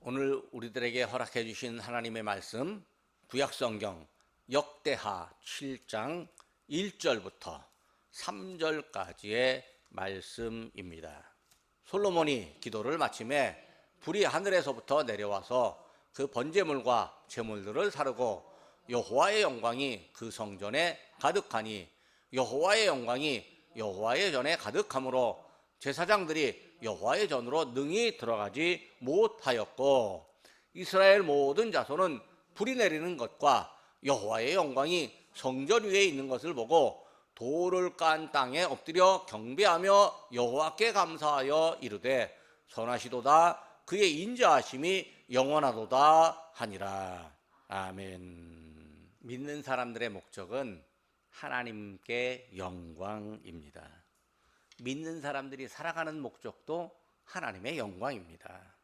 오늘 우리들에게 허락해 주신 하나님의 말씀 구약성경 역대하 7장 1절부터 3절까지의 말씀입니다. 솔로몬이 기도를 마침에 불이 하늘에서부터 내려와서 그 번제물과 제물들을 사르고 여호와의 영광이 그 성전에 가득하니 여호와의 영광이 여호와의 전에 가득하므로 제사장들이 여호와의 전으로 능히 들어가지 못하였고 이스라엘 모든 자손은 불이 내리는 것과 여호와의 영광이 성전 위에 있는 것을 보고 돌을 깐 땅에 엎드려 경배하며 여호와께 감사하여 이르되 선하시도다 그의 인자하심이 영원하도다 하니라. 아멘. 믿는 사람들의 목적은 하나님께 영광입니다. 믿는 사람들이 살아가는 목적도 하나님의 영광입니다.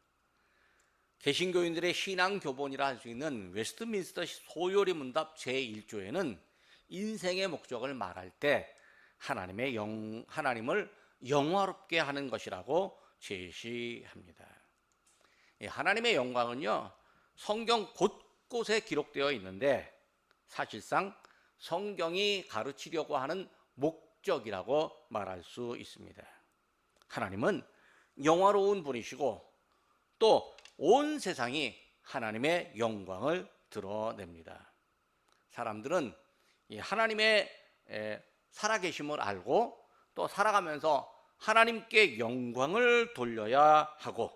개신교인들의 신앙 교본이라 할 수 있는 웨스트민스터 소요리 문답 제1조에는 인생의 목적을 말할 때 하나님을 영화롭게 하는 것이라고 제시합니다. 하나님의 영광은요, 성경 곳곳에 기록되어 있는데 사실상 성경이 가르치려고 하는 목적이라고 말할 수 있습니다. 하나님은 영화로운 분이시고 또 온 세상이 하나님의 영광을 드러냅니다. 사람들은 하나님의 살아계심을 알고 또 살아가면서 하나님께 영광을 돌려야 하고,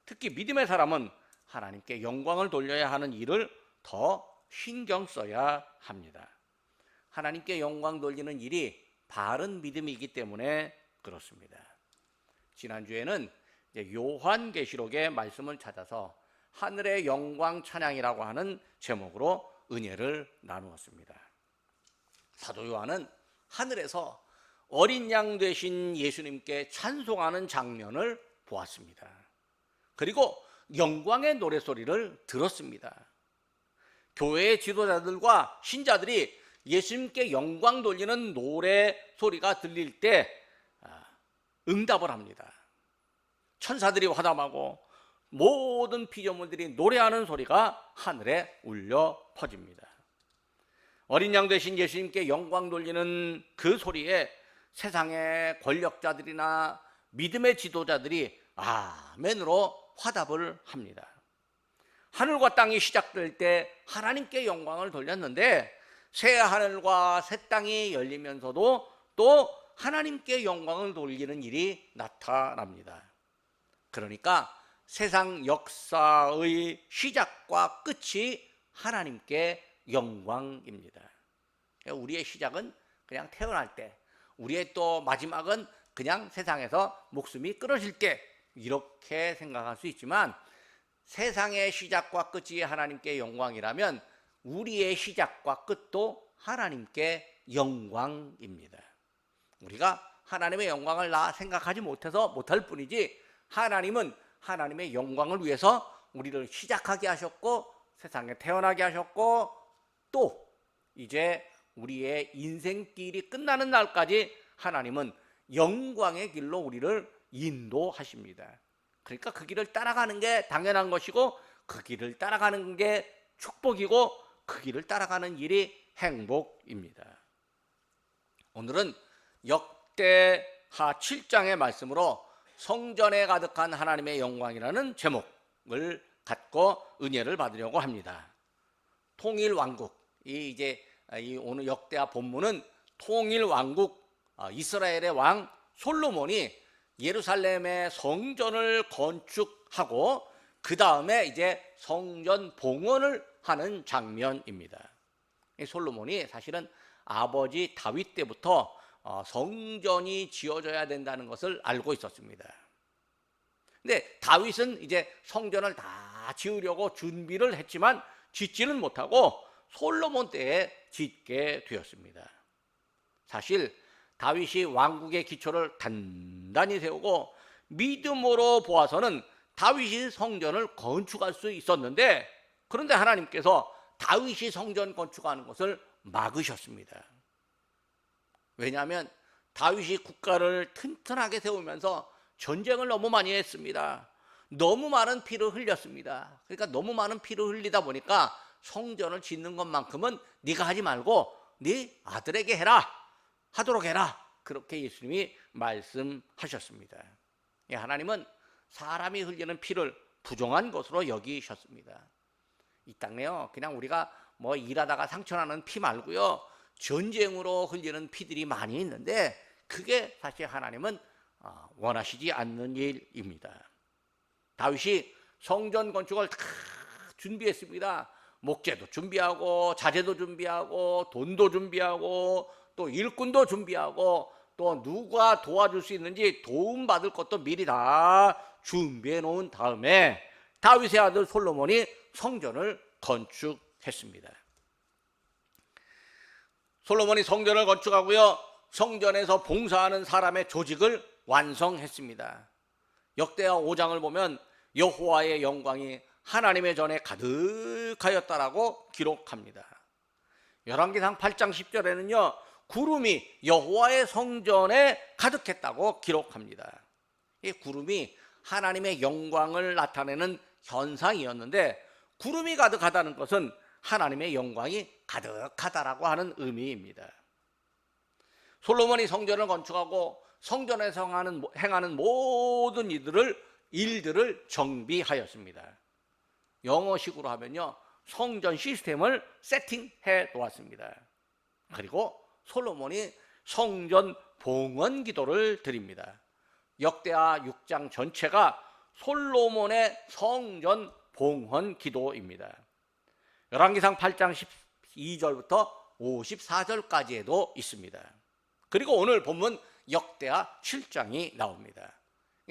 특히 믿음의 사람은 하나님께 영광을 돌려야 하는 일을 더 신경 써야 합니다. 하나님께 영광 돌리는 일이 바른 믿음이기 때문에 그렇습니다. 지난주에는 요한계시록의 말씀을 찾아서 하늘의 영광 찬양이라고 하는 제목으로 은혜를 나누었습니다. 사도 요한은 하늘에서 어린 양 되신 예수님께 찬송하는 장면을 보았습니다. 그리고 영광의 노래소리를 들었습니다. 교회의 지도자들과 신자들이 예수님께 영광 돌리는 노래 소리가 들릴 때 응답을 합니다. 천사들이 화답하고 모든 피조물들이 노래하는 소리가 하늘에 울려 퍼집니다. 어린 양 되신 예수님께 영광 돌리는 그 소리에 세상의 권력자들이나 믿음의 지도자들이 아멘으로 화답을 합니다. 하늘과 땅이 시작될 때 하나님께 영광을 돌렸는데 새 하늘과 새 땅이 열리면서도 또 하나님께 영광을 돌리는 일이 나타납니다. 그러니까 세상 역사의 시작과 끝이 하나님께 영광입니다. 우리의 시작은 그냥 태어날 때, 우리의 또 마지막은 그냥 세상에서 목숨이 끊어질 때, 이렇게 생각할 수 있지만 세상의 시작과 끝이 하나님께 영광이라면 우리의 시작과 끝도 하나님께 영광입니다. 우리가 하나님의 영광을 생각하지 못해서 못할 뿐이지, 하나님은 하나님의 영광을 위해서 우리를 시작하게 하셨고 세상에 태어나게 하셨고 또 이제 우리의 인생길이 끝나는 날까지 하나님은 영광의 길로 우리를 인도하십니다. 그러니까 그 길을 따라가는 게 당연한 것이고 그 길을 따라가는 게 축복이고 그 길을 따라가는 일이 행복입니다. 오늘은 역대하 7장의 말씀으로 성전에 가득한 하나님의 영광이라는 제목을 갖고 은혜를 받으려고 합니다. 통일 왕국, 이 오늘 역대하 본문은 통일 왕국 이스라엘의 왕 솔로몬이 예루살렘의 성전을 건축하고 그 다음에 이제 성전 봉헌을 하는 장면입니다. 이 솔로몬이 사실은 아버지 다윗 때부터 성전이 지어져야 된다는 것을 알고 있었습니다. 근데 다윗은 이제 성전을 다 지으려고 준비를 했지만 짓지는 못하고 솔로몬 때에 짓게 되었습니다. 사실 다윗이 왕국의 기초를 단단히 세우고 믿음으로 보아서는 다윗이 성전을 건축할 수 있었는데, 그런데 하나님께서 다윗이 성전 건축하는 것을 막으셨습니다. 왜냐하면 다윗이 국가를 튼튼하게 세우면서 전쟁을 너무 많이 했습니다. 너무 많은 피를 흘렸습니다. 그러니까 너무 많은 피를 흘리다 보니까 성전을 짓는 것만큼은 네가 하지 말고 네 아들에게 해라, 하도록 해라. 그렇게 예수님이 말씀하셨습니다. 하나님은 사람이 흘리는 피를 부정한 것으로 여기셨습니다. 이 땅에요, 그냥 우리가 뭐 일하다가 상처나는 피 말고요, 전쟁으로 흘리는 피들이 많이 있는데 그게 사실 하나님은 원하시지 않는 일입니다. 다윗이 성전 건축을 다 준비했습니다. 목재도 준비하고 자재도 준비하고 돈도 준비하고 또 일꾼도 준비하고 또 누가 도와줄 수 있는지 도움받을 것도 미리 다 준비해 놓은 다음에 다윗의 아들 솔로몬이 성전을 건축했습니다. 솔로몬이 성전을 건축하고요, 성전에서 봉사하는 사람의 조직을 완성했습니다. 역대하 5장을 보면 여호와의 영광이 하나님의 전에 가득하였다라고 기록합니다. 열왕기상 8장 10절에는요 구름이 여호와의 성전에 가득했다고 기록합니다. 이 구름이 하나님의 영광을 나타내는 현상이었는데, 구름이 가득하다는 것은 하나님의 영광이 가득하다라고 하는 의미입니다. 솔로몬이 성전을 건축하고 성전에서 행하는 모든 일들을 정비하였습니다. 영어식으로 하면요, 성전 시스템을 세팅해 놓았습니다. 그리고 솔로몬이 성전 봉헌 기도를 드립니다. 역대하 6장 전체가 솔로몬의 성전 봉헌 기도입니다. 열왕기상 8장 12절부터 54절까지에도 있습니다. 그리고 오늘 본문 역대하 7장이 나옵니다.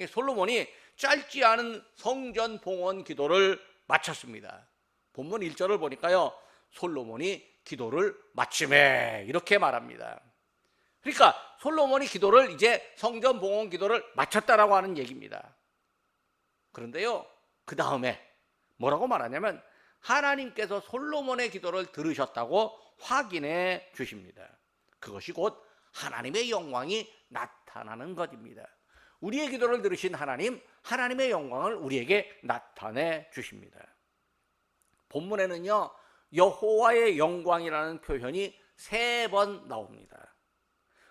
솔로몬이 짧지 않은 성전 봉헌 기도를 마쳤습니다. 본문 1절을 보니까요, 솔로몬이 기도를 마치매 이렇게 말합니다. 그러니까 솔로몬이 기도를 이제 성전 봉헌 기도를 마쳤다라고 하는 얘기입니다. 그런데요, 그 다음에 뭐라고 말하냐면 하나님께서 솔로몬의 기도를 들으셨다고 확인해 주십니다. 그것이 곧 하나님의 영광이 나타나는 것입니다. 우리의 기도를 들으신 하나님, 하나님의 영광을 우리에게 나타내 주십니다. 본문에는요, 여호와의 영광이라는 표현이 3번 나옵니다.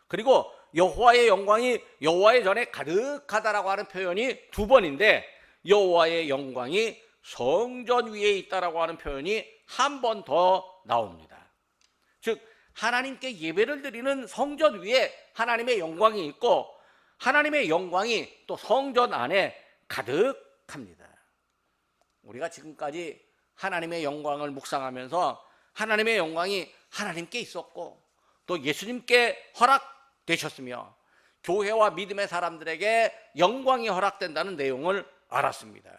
그리고 여호와의 영광이 여호와의 전에 가득하다라고 하는 표현이 2번인데, 여호와의 영광이 성전 위에 있다라고 하는 표현이 1번 더 나옵니다. 즉 하나님께 예배를 드리는 성전 위에 하나님의 영광이 있고, 하나님의 영광이 또 성전 안에 가득합니다. 우리가 지금까지 하나님의 영광을 묵상하면서 하나님의 영광이 하나님께 있었고 또 예수님께 허락되셨으며 교회와 믿음의 사람들에게 영광이 허락된다는 내용을 알았습니다.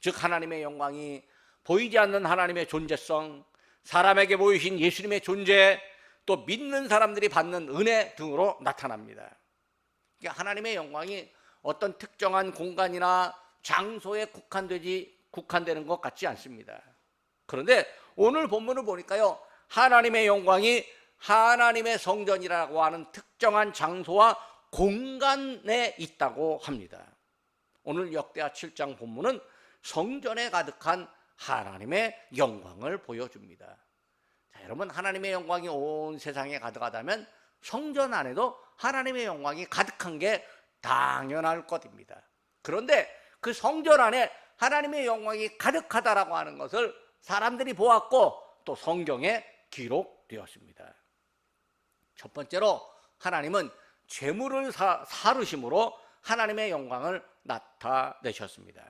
즉 하나님의 영광이 보이지 않는 하나님의 존재성, 사람에게 보이신 예수님의 존재, 또 믿는 사람들이 받는 은혜 등으로 나타납니다. 그러니까 하나님의 영광이 어떤 특정한 공간이나 장소에 국한되는 것 같지 않습니다. 그런데 오늘 본문을 보니까요, 하나님의 영광이 하나님의 성전이라고 하는 특정한 장소와 공간에 있다고 합니다. 오늘 역대하 7장 본문은 성전에 가득한 하나님의 영광을 보여줍니다. 자, 여러분, 하나님의 영광이 온 세상에 가득하다면 성전 안에도 하나님의 영광이 가득한 게 당연할 것입니다. 그런데 그 성전 안에 하나님의 영광이 가득하다라고 하는 것을 사람들이 보았고 또 성경에 기록되었습니다. 첫 번째로 하나님은 재물을 사르심으로 하나님의 영광을 나타내셨습니다.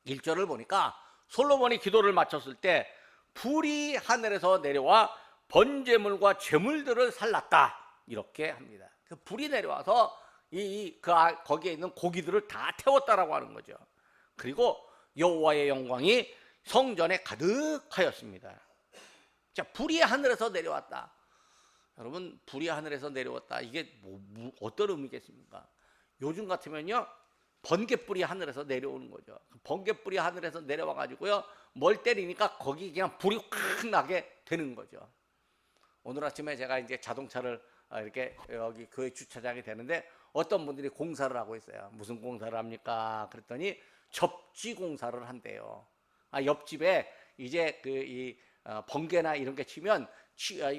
1절을 보니까 솔로몬이 기도를 마쳤을 때 불이 하늘에서 내려와 번제물과 제물들을 살랐다 이렇게 합니다. 그 불이 내려와서 거기에 있는 고기들을 다 태웠다라고 하는 거죠. 그리고 여호와의 영광이 성전에 가득하였습니다. 자, 불이 하늘에서 내려왔다. 여러분, 불이 하늘에서 내려왔다, 이게 어떤 의미겠습니까? 요즘 같으면요, 번개불이 하늘에서 내려오는 거죠. 번개불이 하늘에서 내려와 가지고요, 뭘 때리니까 거기 그냥 불이 확 나게 되는 거죠. 오늘 아침에 제가 이제 자동차를 이렇게 여기 교회 주차장이 되는데 어떤 분들이 공사를 하고 있어요. 무슨 공사를 합니까? 그랬더니 접지 공사를 한대요. 옆집에 이제 번개나 이런 게 치면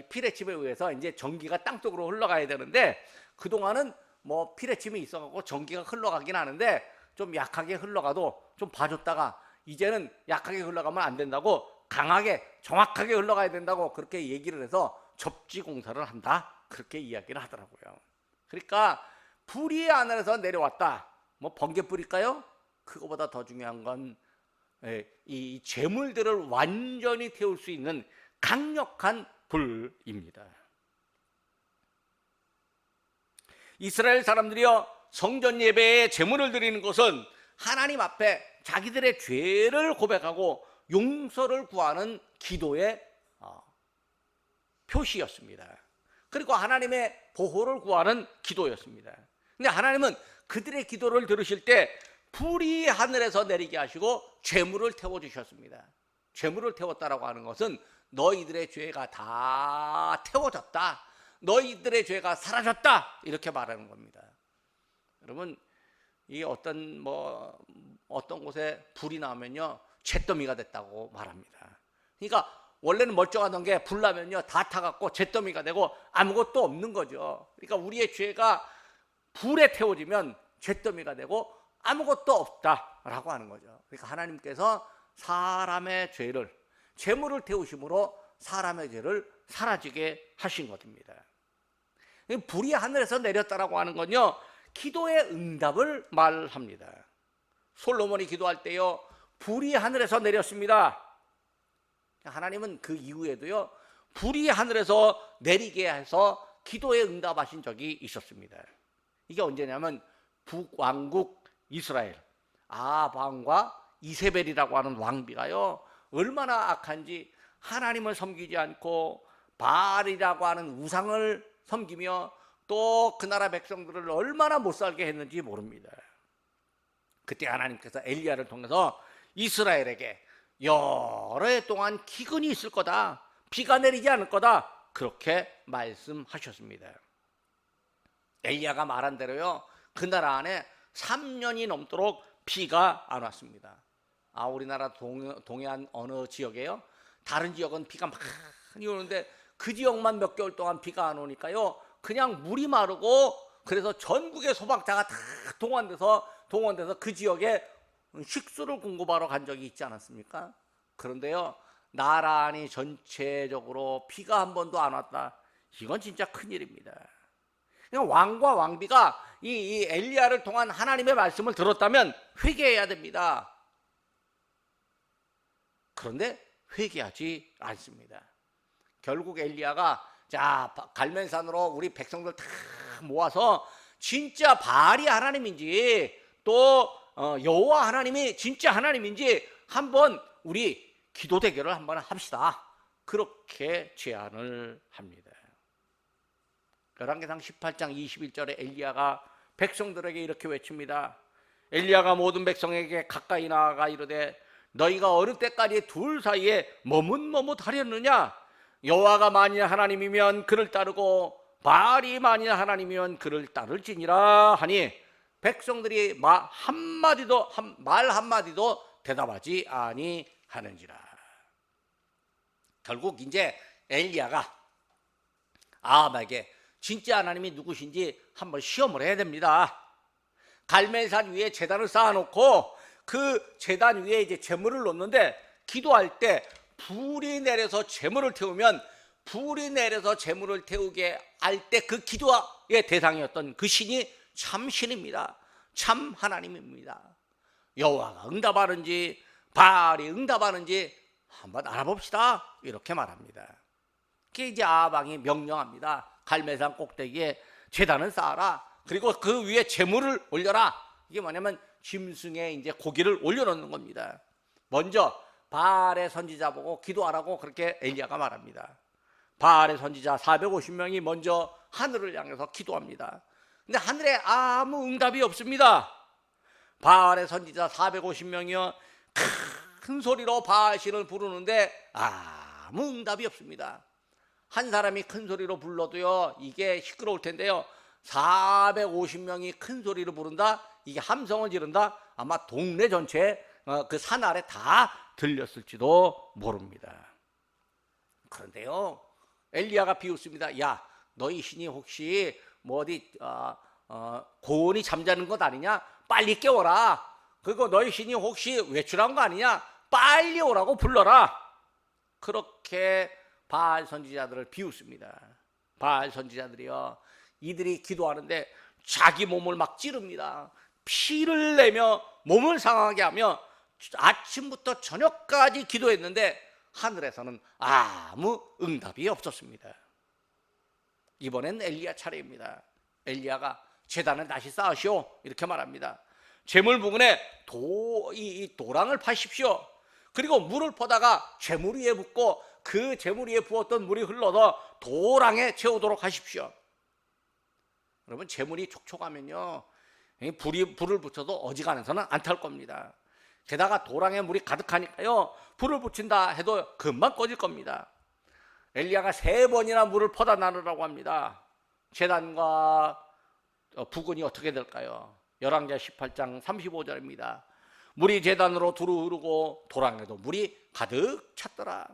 피레침에 의해서 이제 전기가 땅 쪽으로 흘러가야 되는데, 그동안은 뭐 피레침이 있어갖고 전기가 흘러가긴 하는데 좀 약하게 흘러가도 좀 봐줬다가 이제는 약하게 흘러가면 안 된다고, 강하게 정확하게 흘러가야 된다고 그렇게 얘기를 해서 접지 공사를 한다, 그렇게 이야기를 하더라고요. 그러니까 불이 하늘에서 내려왔다. 뭐 번개불일까요? 그거보다 더 중요한 건 이 재물들을 완전히 태울 수 있는 강력한 불입니다. 이스라엘 사람들이요, 성전 예배에 제물을 드리는 것은 하나님 앞에 자기들의 죄를 고백하고 용서를 구하는 기도의 표시였습니다. 그리고 하나님의 보호를 구하는 기도였습니다. 근데 하나님은 그들의 기도를 들으실 때 불이 하늘에서 내리게 하시고 재물을 태워주셨습니다. 재물을 태웠다라고 하는 것은 너희들의 죄가 다 태워졌다, 너희들의 죄가 사라졌다, 이렇게 말하는 겁니다. 여러분, 이 어떤 곳에 불이 나면요, 잿더미가 됐다고 말합니다. 그러니까 원래는 멀쩡하던 게 불 나면요 다 타갖고 잿더미가 되고 아무것도 없는 거죠. 그러니까 우리의 죄가 불에 태워지면 잿더미가 되고 아무것도 없다라고 하는 거죠. 그러니까 하나님께서 사람의 죄를, 재물을 태우심으로 사람의 죄를 사라지게 하신 것입니다. 불이 하늘에서 내렸다라고 하는 건요, 기도의 응답을 말합니다. 솔로몬이 기도할 때요, 불이 하늘에서 내렸습니다. 하나님은 그 이후에도요, 불이 하늘에서 내리게 해서 기도에 응답하신 적이 있었습니다. 이게 언제냐면 북왕국 이스라엘, 아합 왕과 이세벨이라고 하는 왕비가요, 얼마나 악한지 하나님을 섬기지 않고 바알이라고 하는 우상을 섬기며 또 그 나라 백성들을 얼마나 못 살게 했는지 모릅니다. 그때 하나님께서 엘리야를 통해서 이스라엘에게 여러 해 동안 기근이 있을 거다, 비가 내리지 않을 거다, 그렇게 말씀하셨습니다. 엘리야가 말한 대로요, 그 나라 안에 3년이 넘도록 비가 안 왔습니다. 우리나라 동해안 어느 지역에요, 다른 지역은 비가 많이 오는데 그 지역만 몇 개월 동안 비가 안 오니까요, 그냥 물이 마르고, 그래서 전국의 소방차가 다 동원돼서 그 지역에 식수를 공급하러 간 적이 있지 않았습니까? 그런데요, 나란히 전체적으로 비가 한 번도 안 왔다. 이건 진짜 큰일입니다. 왕과 왕비가 이 엘리야를 통한 하나님의 말씀을 들었다면 회개해야 됩니다. 그런데 회개하지 않습니다. 결국 엘리야가 갈멜산으로 우리 백성들 다 모아서 진짜 바알이 하나님인지 또 여호와 하나님이 진짜 하나님인지 한번 우리 기도 대결을 한번 합시다, 그렇게 제안을 합니다. 열왕기상 18장 21절에 엘리야가 백성들에게 이렇게 외칩니다. 엘리야가 모든 백성에게 가까이 나아가 이르되 너희가 어느 때까지 둘 사이에 머뭇머뭇하렸느냐? 여호와가 만일 하나님이면 그를 따르고 바알이 만일 하나님이면 그를 따를지니라 하니 백성들이 말 한마디도 대답하지 아니하는지라. 결국 이제 엘리야가 아합에게 진짜 하나님이 누구신지 한번 시험을 해야 됩니다. 갈멜산 위에 제단을 쌓아놓고 그 제단 위에 이제 제물을 놓는데, 기도할 때 불이 내려서 제물을 태우면, 불이 내려서 제물을 태우게 할 때 그 기도의 대상이었던 그 신이 참 신입니다. 참 하나님입니다. 여호와가 응답하는지 바알이 응답하는지 한번 알아봅시다, 이렇게 말합니다. 그게 이제 아합 왕이 명령합니다. 갈멜산 꼭대기에 제단을 쌓아라, 그리고 그 위에 제물을 올려라. 이게 뭐냐면 짐승에 이제 고기를 올려놓는 겁니다. 먼저 바알의 선지자 보고 기도하라고 그렇게 엘리야가 말합니다. 바알의 선지자 450명이 먼저 하늘을 향해서 기도합니다. 근데 하늘에 아무 응답이 없습니다. 바알의 선지자 450명이요 큰 소리로 바알신을 부르는데 아무 응답이 없습니다. 한 사람이 큰 소리로 불러도요 이게 시끄러울 텐데요, 450명이 큰 소리로 부른다. 이게 함성을 지른다. 아마 동네 전체에 그 산 아래 다 들렸을지도 모릅니다. 그런데요, 엘리야가 비웃습니다. 야, 너희 신이 혹시 뭐 어디 고온이 잠자는 것 아니냐? 빨리 깨워라. 그리고 너희 신이 혹시 외출한 거 아니냐? 빨리 오라고 불러라. 그렇게 바알 선지자들을 비웃습니다. 바알 선지자들이요, 이들이 기도하는데 자기 몸을 막 찌릅니다. 피를 내며 몸을 상하게 하며 아침부터 저녁까지 기도했는데 하늘에서는 아무 응답이 없었습니다. 이번엔 엘리야 차례입니다. 엘리야가 제단을 다시 쌓으시오 이렇게 말합니다. 제물 부근에 이 도랑을 파십시오. 그리고 물을 퍼다가 제물 위에 붓고 그 제물 위에 부었던 물이 흘러서 도랑에 채우도록 하십시오. 여러분, 제물이 촉촉하면요, 불을 붙여도 어지간해서는 안 탈 겁니다. 게다가 도랑에 물이 가득하니까요, 불을 붙인다 해도 금방 꺼질 겁니다. 엘리야가 3번이나 물을 퍼다 나르라고 합니다. 제단과 부근이 어떻게 될까요? 열왕기하 18장 35절입니다. 물이 제단으로 두루 흐르고 도랑에도 물이 가득 찼더라.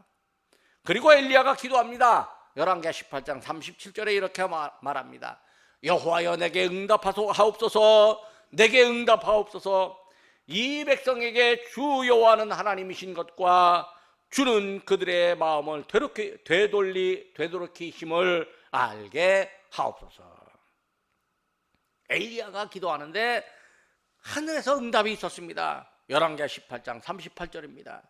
그리고 엘리야가 기도합니다. 열왕기하 18장 37절에 이렇게 말합니다. 여호와여, 내게 응답하옵소서. 내게 응답하옵소서. 이 백성에게 주 여호와는 하나님이신 것과 주는 그들의 마음을 되돌이심을 알게 하옵소서. 엘리야가 기도하는데 하늘에서 응답이 있었습니다. 열왕기하 18장 38절입니다.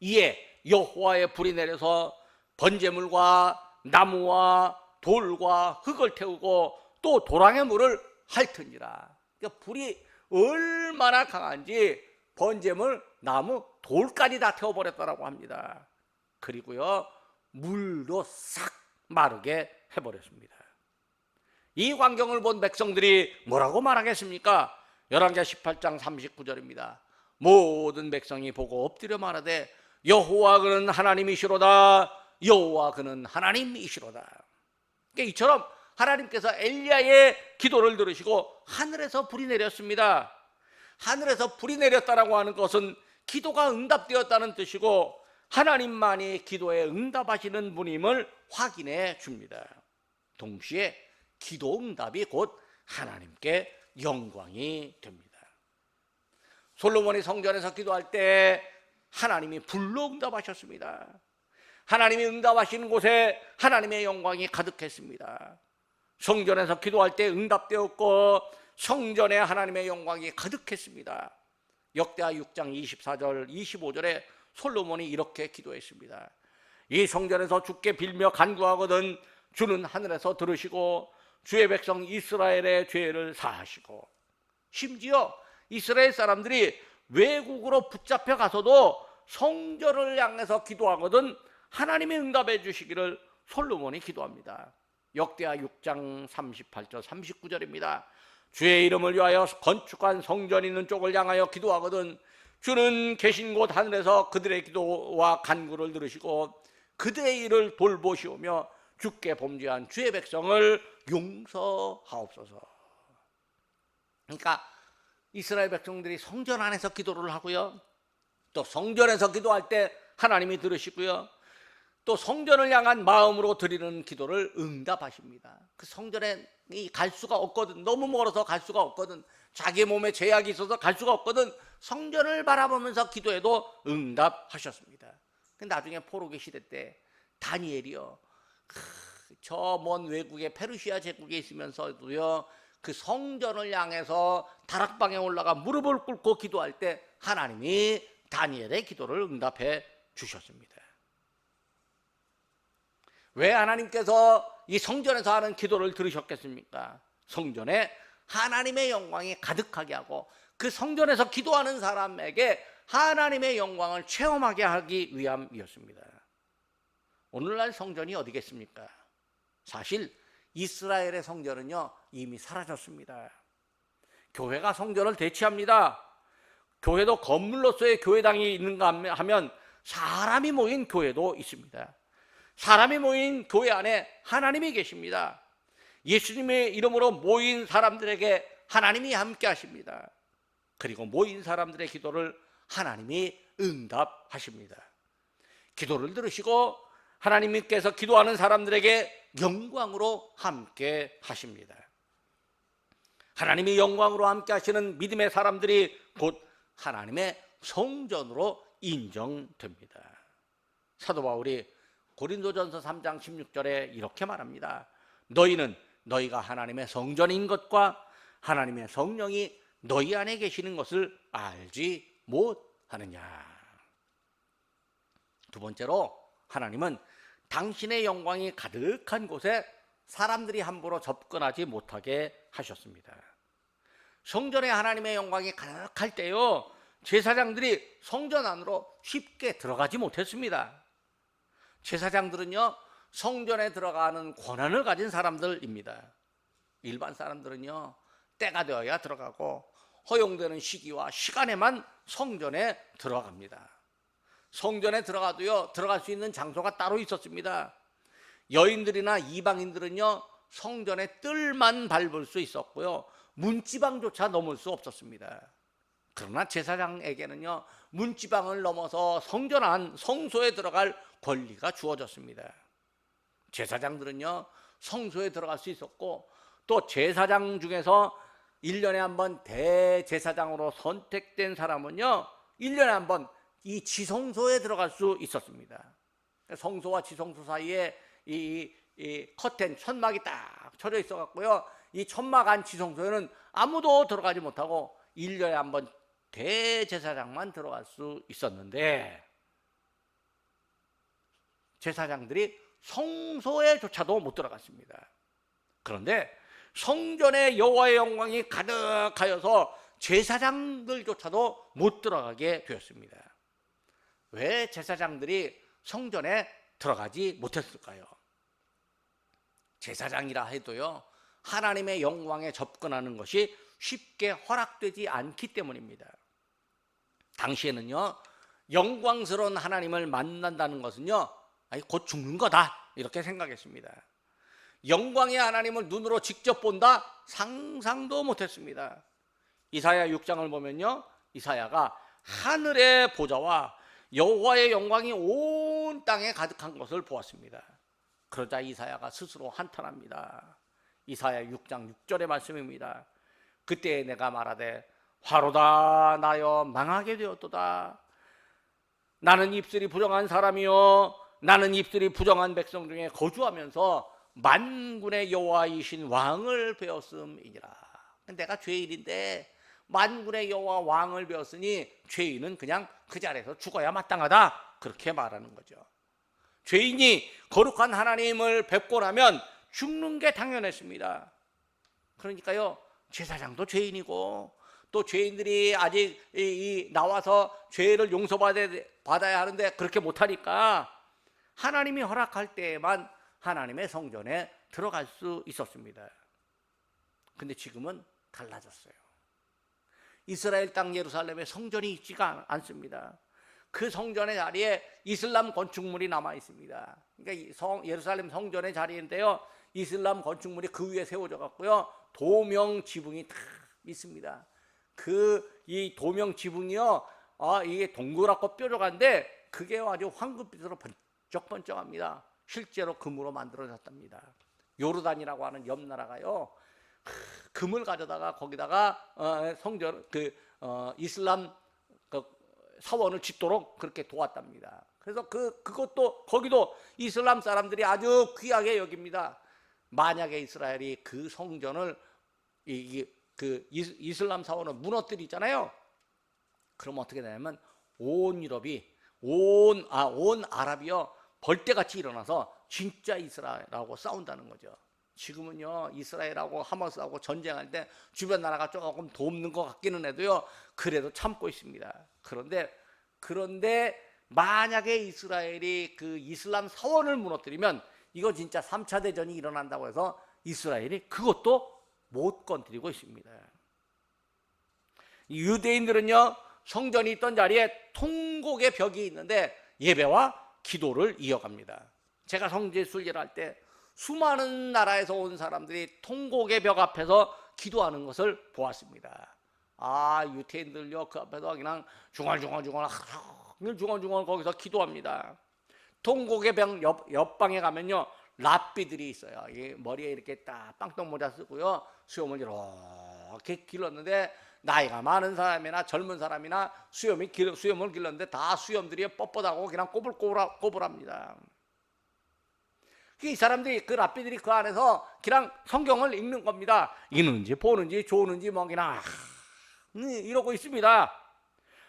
이에 여호와의 불이 내려서 번제물과 나무와 돌과 흙을 태우고 또 도랑의 물을 핥으니라. 그러니까 불이 얼마나 강한지 번제물, 나무, 돌까지 다 태워버렸다고 합니다. 그리고요, 물도 싹 마르게 해버렸습니다. 이 광경을 본 백성들이 뭐라고 말하겠습니까? 열왕기하 18장 39절입니다. 모든 백성이 보고 엎드려 말하되 여호와 그는 하나님이시로다. 여호와 그는 하나님이시로다. 그러니까 이처럼 하나님께서 엘리야의 기도를 들으시고 하늘에서 불이 내렸습니다. 하늘에서 불이 내렸다라고 하는 것은 기도가 응답되었다는 뜻이고 하나님만이 기도에 응답하시는 분임을 확인해 줍니다. 동시에 기도 응답이 곧 하나님께 영광이 됩니다. 솔로몬이 성전에서 기도할 때 하나님이 불로 응답하셨습니다. 하나님이 응답하시는 곳에 하나님의 영광이 가득했습니다. 성전에서 기도할 때 응답되었고 성전에 하나님의 영광이 가득했습니다. 역대하 6장 24절 25절에 솔로몬이 이렇게 기도했습니다. 이 성전에서 주께 빌며 간구하거든 주는 하늘에서 들으시고 주의 백성 이스라엘의 죄를 사하시고. 심지어 이스라엘 사람들이 외국으로 붙잡혀 가서도 성전을 향해서 기도하거든 하나님이 응답해 주시기를 솔로몬이 기도합니다. 역대하 6장 38절 39절입니다. 주의 이름을 위하여 건축한 성전이 있는 쪽을 향하여 기도하거든 주는 계신 곳 하늘에서 그들의 기도와 간구를 들으시고 그들의 일을 돌보시오며 주께 범죄한 주의 백성을 용서하옵소서. 그러니까 이스라엘 백성들이 성전 안에서 기도를 하고요, 또 성전에서 기도할 때 하나님이 들으시고요, 또 성전을 향한 마음으로 드리는 기도를 응답하십니다. 그 성전에 갈 수가 없거든. 너무 멀어서 갈 수가 없거든. 자기 몸에 제약이 있어서 갈 수가 없거든. 성전을 바라보면서 기도해도 응답하셨습니다. 나중에 포로기 시대 때 다니엘이요, 저 먼 외국의 페르시아 제국에 있으면서도요, 그 성전을 향해서 다락방에 올라가 무릎을 꿇고 기도할 때 하나님이 다니엘의 기도를 응답해 주셨습니다. 왜 하나님께서 이 성전에서 하는 기도를 들으셨겠습니까? 성전에 하나님의 영광이 가득하게 하고 그 성전에서 기도하는 사람에게 하나님의 영광을 체험하게 하기 위함이었습니다. 오늘날 성전이 어디겠습니까? 사실 이스라엘의 성전은요 이미 사라졌습니다. 교회가 성전을 대체합니다. 교회도 건물로서의 교회당이 있는가 하면 사람이 모인 교회도 있습니다. 사람이 모인 교회 안에 하나님이 계십니다. 예수님의 이름으로 모인 사람들에게 하나님이 함께 하십니다. 그리고 모인 사람들의 기도를 하나님이 응답하십니다. 기도를 들으시고 하나님께서 기도하는 사람들에게 영광으로 함께 하십니다. 하나님이 영광으로 함께 하시는 믿음의 사람들이 곧 하나님의 성전으로 인정됩니다. 사도 바울이 고린도전서 3장 16절에 이렇게 말합니다. 너희는 너희가 하나님의 성전인 것과 하나님의 성령이 너희 안에 계시는 것을 알지 못하느냐. 두 번째로 하나님은 당신의 영광이 가득한 곳에 사람들이 함부로 접근하지 못하게 하셨습니다. 성전에 하나님의 영광이 가득할 때요, 제사장들이 성전 안으로 쉽게 들어가지 못했습니다. 제사장들은요, 성전에 들어가는 권한을 가진 사람들입니다. 일반 사람들은요, 때가 되어야 들어가고 허용되는 시기와 시간에만 성전에 들어갑니다. 성전에 들어가도요, 들어갈 수 있는 장소가 따로 있었습니다. 여인들이나 이방인들은요, 성전의 뜰만 밟을 수 있었고요, 문지방조차 넘을 수 없었습니다. 그러나 제사장에게는요, 문지방을 넘어서 성전 안 성소에 들어갈 권리가 주어졌습니다. 제사장들은요, 성소에 들어갈 수 있었고, 또 제사장 중에서 1년에 한 번 대제사장으로 선택된 사람은요, 1년에 한 번 이 지성소에 들어갈 수 있었습니다. 성소와 지성소 사이에 이 커튼, 천막이 딱 쳐져 있어 갖고요, 이 천막 안 지성소에는 아무도 들어가지 못하고 1년에 한 번 대제사장만 들어갈 수 있었는데, 제사장들이 성소에조차도 못 들어갔습니다. 그런데 성전에 여호와의 영광이 가득하여서 제사장들조차도 못 들어가게 되었습니다. 왜 제사장들이 성전에 들어가지 못했을까요? 제사장이라 해도요, 하나님의 영광에 접근하는 것이 쉽게 허락되지 않기 때문입니다. 당시에는요, 영광스러운 하나님을 만난다는 것은요, 곧 죽는 거다, 이렇게 생각했습니다. 영광의 하나님을 눈으로 직접 본다? 상상도 못했습니다. 이사야 6장을 보면요, 이사야가 하늘의 보좌와 여호와의 영광이 온 땅에 가득한 것을 보았습니다. 그러자 이사야가 스스로 한탄합니다. 이사야 6장 6절의 말씀입니다. 그때 내가 말하되 화로다 나여 망하게 되었도다. 나는 입술이 부정한 사람이요, 나는 입술이 부정한 백성 중에 거주하면서 만군의 여호와이신 왕을 배웠음이니라. 내가 죄인인데 만군의 여호와 왕을 배웠으니 죄인은 그냥 그 자리에서 죽어야 마땅하다, 그렇게 말하는 거죠. 죄인이 거룩한 하나님을 뵙고 나면 죽는 게 당연했습니다. 그러니까요, 제사장도 죄인이고 또 죄인들이 아직 나와서 죄를 용서받아야 하는데 그렇게 못하니까 하나님이 허락할 때에만 하나님의 성전에 들어갈 수 있었습니다. 근데 지금은 달라졌어요. 이스라엘 땅 예루살렘에 성전이 있지가 않습니다. 그 성전의 자리에 이슬람 건축물이 남아 있습니다. 그러니까 예루살렘 성전의 자리인데요, 이슬람 건축물이 그 위에 세워져 갖고요, 도명 지붕이 다 있습니다. 이 도명 지붕이요, 이게 동그랗고 뾰족한데 그게 아주 황금빛으로 번쩍번쩍합니다. 실제로 금으로 만들어졌답니다. 요르단이라고 하는 옆 나라가요, 금을 가져다가 거기다가 성전 이슬람 사원을 짓도록 그렇게 도왔답니다. 그래서 그것도 거기도 이슬람 사람들이 아주 귀하게 여깁니다. 만약에 이스라엘이 그 성전을 이슬람 사원을 무너뜨리잖아요. 그럼 어떻게 되냐면 온 유럽이 온 아랍이요, 벌떼같이 일어나서 진짜 이스라엘하고 싸운다는 거죠. 지금은요, 이스라엘하고 하마스하고 전쟁할 때 주변 나라가 조금 돕는 것 같기는 해도요, 그래도 참고 있습니다. 그런데 만약에 이스라엘이 그 이슬람 사원을 무너뜨리면 이거 진짜 3차 대전이 일어난다고 해서 이스라엘이 그것도 못 건드리고 있습니다. 유대인들은요, 성전이 있던 자리에 통곡의 벽이 있는데 예배와 기도를 이어갑니다. 제가 성지 순례를 할 때 수많은 나라에서 온 사람들이 통곡의 벽 앞에서 기도하는 것을 보았습니다. 유태인들요, 그 앞에서 그냥 중얼중얼 거기서 기도합니다. 통곡의 벽 옆방에 가면요, 랍비들이 있어요. 이 머리에 이렇게 딱 빵떡 모자 쓰고요, 수염을 이렇게 길렀는데, 나이가 많은 사람이나 젊은 사람이나 수염을 길렀는데 다 수염들이 뻣뻣하고 그냥 꼬불꼬불합니다. 이 사람들이, 그 랍비들이 그 안에서 그냥 성경을 읽는 겁니다. 읽는지 보는지 조는지 뭐 그냥 이러고 있습니다.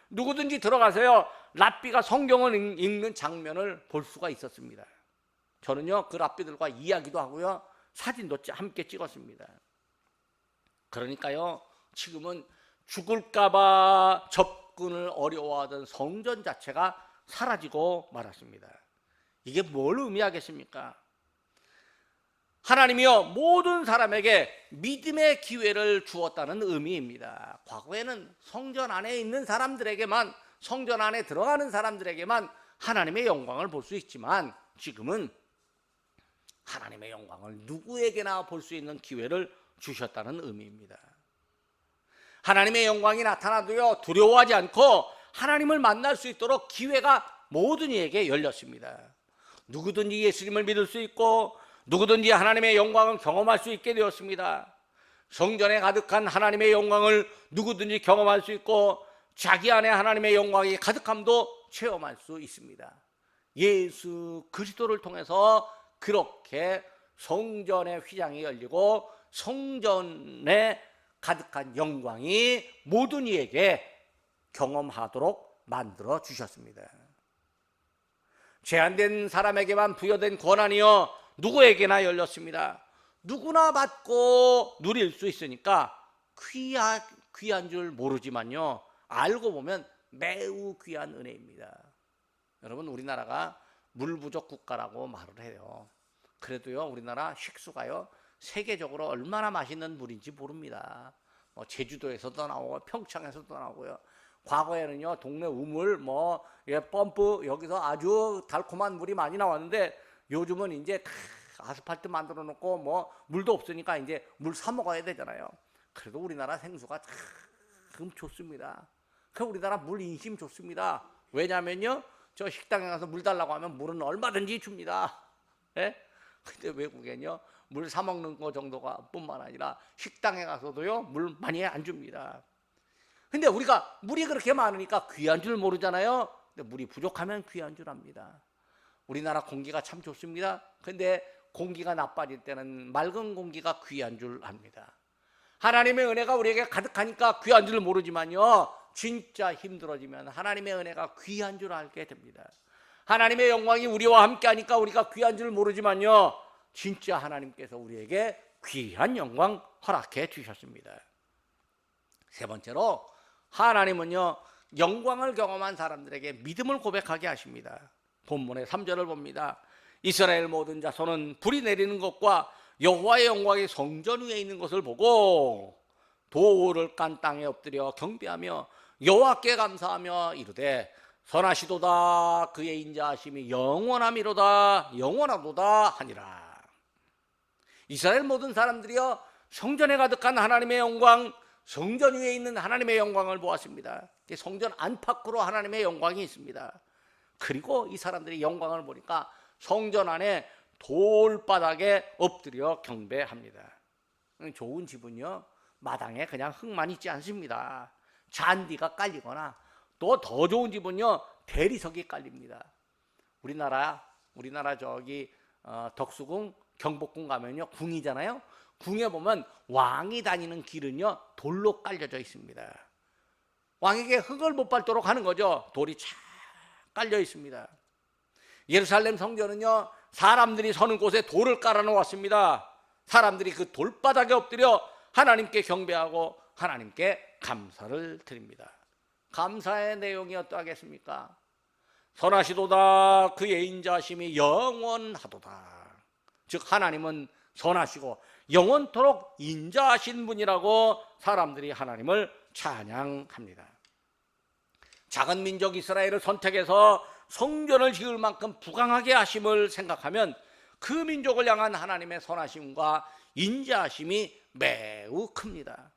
누구든지 들어가서요, 랍비가 성경을 읽는 장면을 볼 수가 있었습니다. 저는요, 그 랍비들과 이야기도 하고요, 사진도 함께 찍었습니다. 그러니까요, 지금은 죽을까봐 접근을 어려워하던 성전 자체가 사라지고 말았습니다. 이게 뭘 의미하겠습니까? 하나님이요, 모든 사람에게 믿음의 기회를 주었다는 의미입니다. 과거에는 성전 안에 있는 사람들에게만, 성전 안에 들어가는 사람들에게만 하나님의 영광을 볼 수 있지만, 지금은 하나님의 영광을 누구에게나 볼 수 있는 기회를 주셨다는 의미입니다. 하나님의 영광이 나타나도요, 두려워하지 않고 하나님을 만날 수 있도록 기회가 모든 이에게 열렸습니다. 누구든지 예수님을 믿을 수 있고 누구든지 하나님의 영광을 경험할 수 있게 되었습니다. 성전에 가득한 하나님의 영광을 누구든지 경험할 수 있고 자기 안에 하나님의 영광이 가득함도 체험할 수 있습니다. 예수 그리스도를 통해서 그렇게 성전의 휘장이 열리고 성전에 가득한 영광이 모든 이에게 경험하도록 만들어 주셨습니다. 제한된 사람에게만 부여된 권한이요, 누구에게나 열렸습니다. 누구나 받고 누릴 수 있으니까 귀한 줄 모르지만요, 알고 보면 매우 귀한 은혜입니다. 여러분, 우리나라가 물 부족 국가라고 말을 해요. 그래도요, 우리나라 식수가요, 세계적으로 얼마나 맛있는 물인지 모릅니다. 제주도에서도 나오고 평창에서도 나오고요. 과거에는요, 동네 우물 펌프 여기서 아주 달콤한 물이 많이 나왔는데, 요즘은 이제 다 아스팔트 만들어 놓고 물도 없으니까 이제 물 사 먹어야 되잖아요. 그래도 우리나라 생수가 참 좋습니다. 우리나라 물 인심 좋습니다. 왜냐면요, 저 식당에 가서 물 달라고 하면 물은 얼마든지 줍니다. 예? 근데 외국엔요, 물 사 먹는 거 정도가 뿐만 아니라 식당에 가서도요, 물 많이 안 줍니다. 근데 우리가 물이 그렇게 많으니까 귀한 줄 모르잖아요. 근데 물이 부족하면 귀한 줄 압니다. 우리나라 공기가 참 좋습니다. 근데 공기가 나빠질 때는 맑은 공기가 귀한 줄 압니다. 하나님의 은혜가 우리에게 가득하니까 귀한 줄 모르지만요, 진짜 힘들어지면 하나님의 은혜가 귀한 줄 알게 됩니다. 하나님의 영광이 우리와 함께 하니까 우리가 귀한 줄 모르지만요, 진짜 하나님께서 우리에게 귀한 영광 허락해 주셨습니다. 세 번째로, 하나님은요, 영광을 경험한 사람들에게 믿음을 고백하게 하십니다. 본문의 3절을 봅니다. 이스라엘 모든 자손은 불이 내리는 것과 여호와의 영광이 성전 위에 있는 것을 보고 돌을 깐 땅에 엎드려 경배하며 여호와께 감사하며 이르되 선하시도다, 그의 인자하심이 영원함이로다, 영원하도다 하니라. 이스라엘 모든 사람들이요, 성전에 가득한 하나님의 영광, 성전 위에 있는 하나님의 영광을 보았습니다. 성전 안팎으로 하나님의 영광이 있습니다. 그리고 이 사람들이 영광을 보니까 성전 안에 돌바닥에 엎드려 경배합니다. 좋은 집은요, 마당에 그냥 흙만 있지 않습니다. 잔디가 깔리거나, 또 더 좋은 집은요, 대리석이 깔립니다. 우리나라 저기 덕수궁, 경복궁 가면요, 궁이잖아요. 궁에 보면 왕이 다니는 길은요, 돌로 깔려져 있습니다. 왕에게 흙을 못 밟도록 하는 거죠. 돌이 쫙 깔려 있습니다. 예루살렘 성전은요, 사람들이 서는 곳에 돌을 깔아 놓았습니다. 사람들이 그 돌바닥에 엎드려 하나님께 경배하고 하나님께 감사를 드립니다. 감사의 내용이 어떠하겠습니까? 선하시도다, 그의 인자하심이 영원하도다. 즉 하나님은 선하시고 영원토록 인자하신 분이라고 사람들이 하나님을 찬양합니다. 작은 민족 이스라엘을 선택해서 성전을 지을 만큼 부강하게 하심을 생각하면 그 민족을 향한 하나님의 선하심과 인자하심이 매우 큽니다.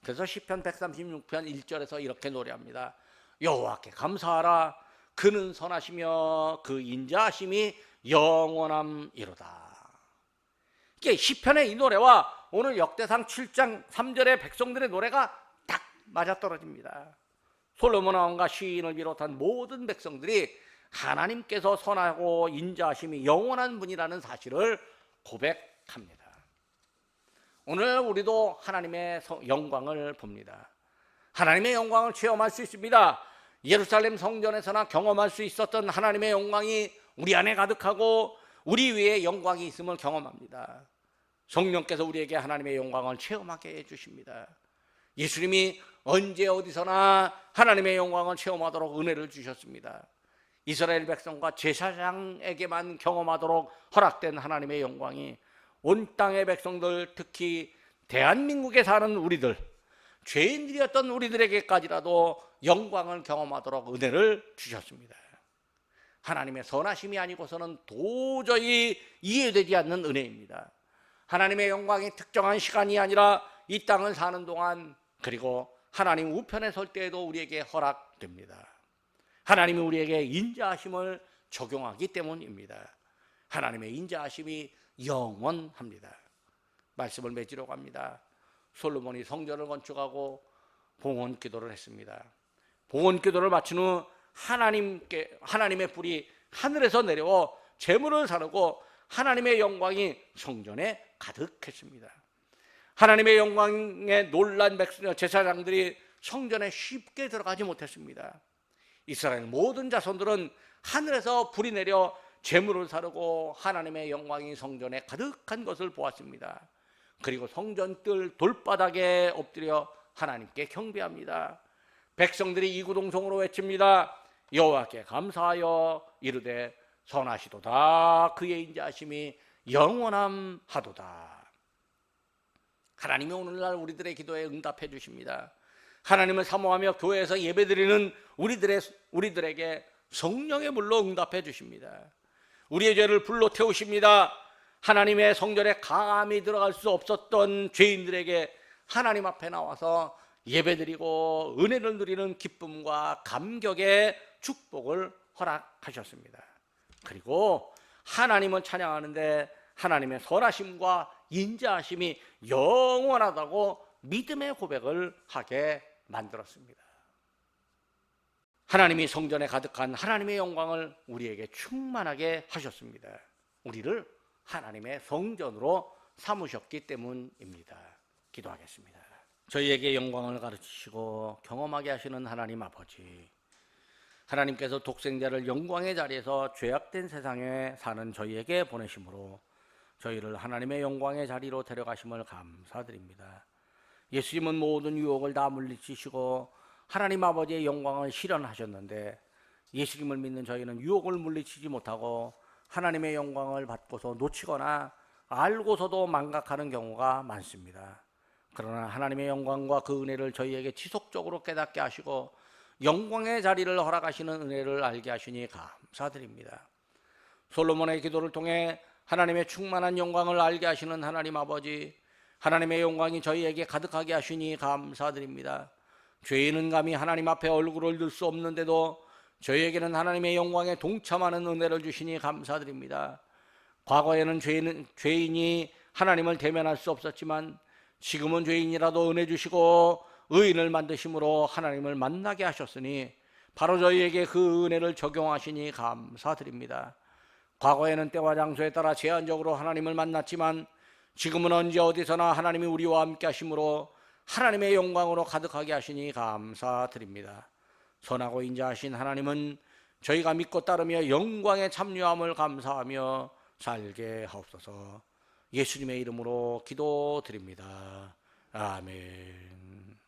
그래서 시편 136편 1절에서 이렇게 노래합니다. 여호와께 감사하라. 그는 선하시며 그 인자하심이 영원함이로다. 이게 시편의 이 노래와 오늘 역대상 7장 3절의 백성들의 노래가 딱 맞아떨어집니다. 솔로몬 왕과 시인을 비롯한 모든 백성들이 하나님께서 선하고 인자하심이 영원한 분이라는 사실을 고백합니다. 오늘 우리도 하나님의 영광을 봅니다. 하나님의 영광을 체험할 수 있습니다. 예루살렘 성전에서나 경험할 수 있었던 하나님의 영광이 우리 안에 가득하고 우리 위에 영광이 있음을 경험합니다. 성령께서 우리에게 하나님의 영광을 체험하게 해주십니다. 예수님이 언제 어디서나 하나님의 영광을 체험하도록 은혜를 주셨습니다. 이스라엘 백성과 제사장에게만 경험하도록 허락된 하나님의 영광이 온 땅의 백성들, 특히 대한민국에 사는 우리들, 죄인들이었던 우리들에게까지라도 영광을 경험하도록 은혜를 주셨습니다. 하나님의 선하심이 아니고서는 도저히 이해되지 않는 은혜입니다. 하나님의 영광이 특정한 시간이 아니라 이 땅을 사는 동안, 그리고 하나님 우편에 설 때에도 우리에게 허락됩니다. 하나님이 우리에게 인자하심을 적용하기 때문입니다. 하나님의 인자하심이 영원합니다. 말씀을 맺으러 갑니다. 솔로몬이 성전을 건축하고 봉헌 기도를 했습니다. 봉헌 기도를 마친 후 하나님의 불이 하늘에서 내려와 제물을 사르고 하나님의 영광이 성전에 가득했습니다. 하나님의 영광에 놀란 제사장들이 성전에 쉽게 들어가지 못했습니다. 이스라엘 모든 자손들은 하늘에서 불이 내려 제물을 사르고 하나님의 영광이 성전에 가득한 것을 보았습니다. 그리고 성전 뜰 돌바닥에 엎드려 하나님께 경배합니다. 백성들이 이구동성으로 외칩니다. 여호와께 감사하여 이르되 선하시도다. 그의 인자하심이 영원함하도다. 하나님이 오늘날 우리들의 기도에 응답해 주십니다. 하나님을 사모하며 교회에서 예배드리는 우리들에게 성령의 물로 응답해 주십니다. 우리의 죄를 불로 태우십니다. 하나님의 성전에 감히 들어갈 수 없었던 죄인들에게 하나님 앞에 나와서 예배드리고 은혜를 누리는 기쁨과 감격의 축복을 허락하셨습니다. 그리고 하나님을 찬양하는데 하나님의 선하심과 인자하심이 영원하다고 믿음의 고백을 하게 만들었습니다. 하나님이 성전에 가득한 하나님의 영광을 우리에게 충만하게 하셨습니다. 우리를 하나님의 성전으로 삼으셨기 때문입니다. 기도하겠습니다. 저희에게 영광을 가르치시고 경험하게 하시는 하나님 아버지, 하나님께서 독생자를 영광의 자리에서 죄악된 세상에 사는 저희에게 보내심으로 저희를 하나님의 영광의 자리로 데려가심을 감사드립니다. 예수님은 모든 유혹을 다 물리치시고 하나님 아버지의 영광을 실현하셨는데, 예수님을 믿는 저희는 유혹을 물리치지 못하고 하나님의 영광을 받고서 놓치거나 알고서도 망각하는 경우가 많습니다. 그러나 하나님의 영광과 그 은혜를 저희에게 지속적으로 깨닫게 하시고 영광의 자리를 허락하시는 은혜를 알게 하시니 감사드립니다. 솔로몬의 기도를 통해 하나님의 충만한 영광을 알게 하시는 하나님 아버지, 하나님의 영광이 저희에게 가득하게 하시니 감사드립니다. 죄인은 감히 하나님 앞에 얼굴을 들 수 없는데도 저희에게는 하나님의 영광에 동참하는 은혜를 주시니 감사드립니다. 과거에는 죄인이 하나님을 대면할 수 없었지만 지금은 죄인이라도 은혜 주시고 의인을 만드심으로 하나님을 만나게 하셨으니 바로 저희에게 그 은혜를 적용하시니 감사드립니다. 과거에는 때와 장소에 따라 제한적으로 하나님을 만났지만 지금은 언제 어디서나 하나님이 우리와 함께 하심으로 하나님의 영광으로 가득하게 하시니 감사드립니다. 선하고 인자하신 하나님은 저희가 믿고 따르며 영광에 참여함을 감사하며 살게 하옵소서. 예수님의 이름으로 기도드립니다. 아멘.